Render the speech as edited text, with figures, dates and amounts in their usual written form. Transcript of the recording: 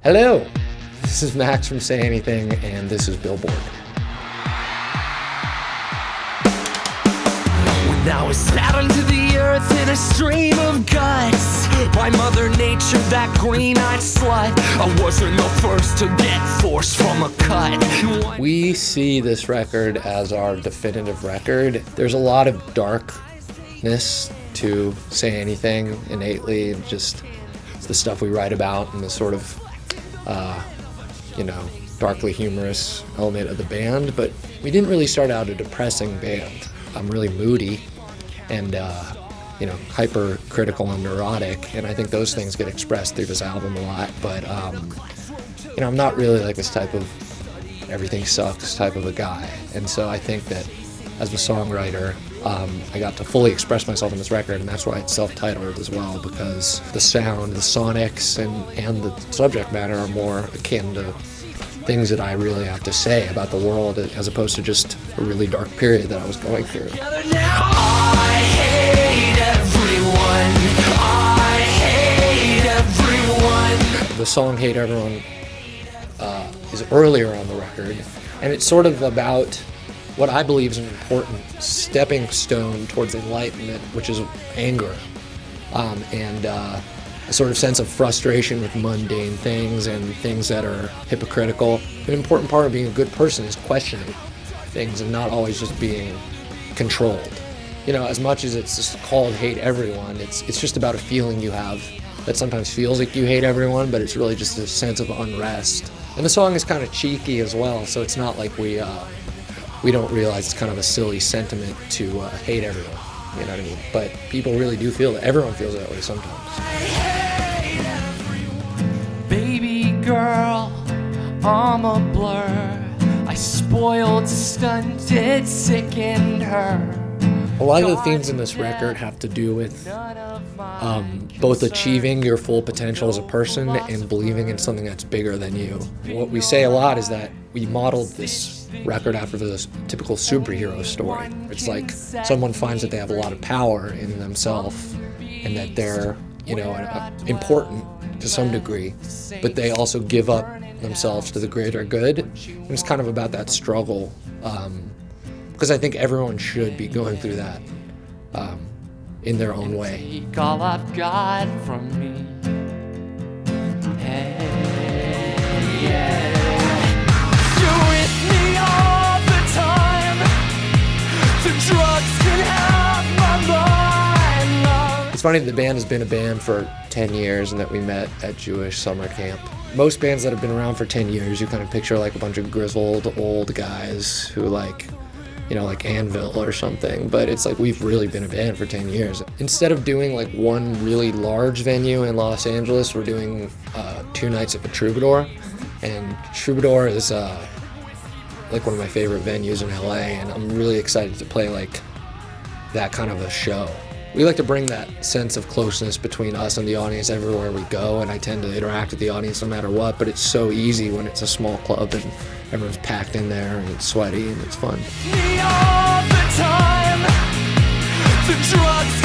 Hello, this is Max from Say Anything, and this is Billboard. When I was spat onto the earth in a stream of guts by Mother Nature, that green-eyed slut, I wasn't the first to get forced from a cut. We see this record as our definitive record. There's a lot of darkness to Say Anything innately, just the stuff we write about and the sort of darkly humorous element of the band, but we didn't really start out a depressing band. I'm really moody and hypercritical and neurotic, and I think those things get expressed through this album a lot, but I'm not really like this type of everything sucks type of a guy, and so I think that as a songwriter, I got to fully express myself in this record, and that's why it's self-titled as well, because the sound, the sonics, and the subject matter are more akin to things that I really have to say about the world, as opposed to just a really dark period that I was going through. I hate everyone. The song Hate Everyone is earlier on the record, and it's sort of about what I believe is an important stepping stone towards enlightenment, which is anger, and a sort of sense of frustration with mundane things and things that are hypocritical. An important part of being a good person is questioning things and not always just being controlled. As much as it's just called Hate Everyone, it's just about a feeling you have that sometimes feels like you hate everyone, but it's really just a sense of unrest. And the song is kind of cheeky as well, so it's not like we don't realize it's kind of a silly sentiment to hate everyone, you know what I mean? But people really do feel that. Everyone feels that way sometimes. Baby girl, I'm a blur. I spoiled, stunted, sickened her. A lot of the themes in this record have to do with both achieving your full potential as a person and believing in something that's bigger than you. What we say a lot is that we modeled this record after this typical superhero story. It's like someone finds that they have a lot of power in themselves and that they're, important to some degree, but they also give up themselves to the greater good. And it's kind of about that struggle, because I think everyone should be going through that in their own way. Take all I've got from me. Hey, yeah. You're with me all the time. The drugs can have my mind, love. It's funny that the band has been a band for 10 years and that we met at Jewish summer camp. Most bands that have been around for 10 years, you kind of picture like a bunch of grizzled old guys who like Anvil or something, but it's like we've really been a band for 10 years. Instead of doing like one really large venue in Los Angeles, we're doing 2 nights at the Troubadour, and Troubadour is like one of my favorite venues in LA, and I'm really excited to play like that kind of a show. We like to bring that sense of closeness between us and the audience everywhere we go, and I tend to interact with the audience no matter what, but it's so easy when it's a small club and everyone's packed in there and it's sweaty and it's fun. Me all the time. The drugs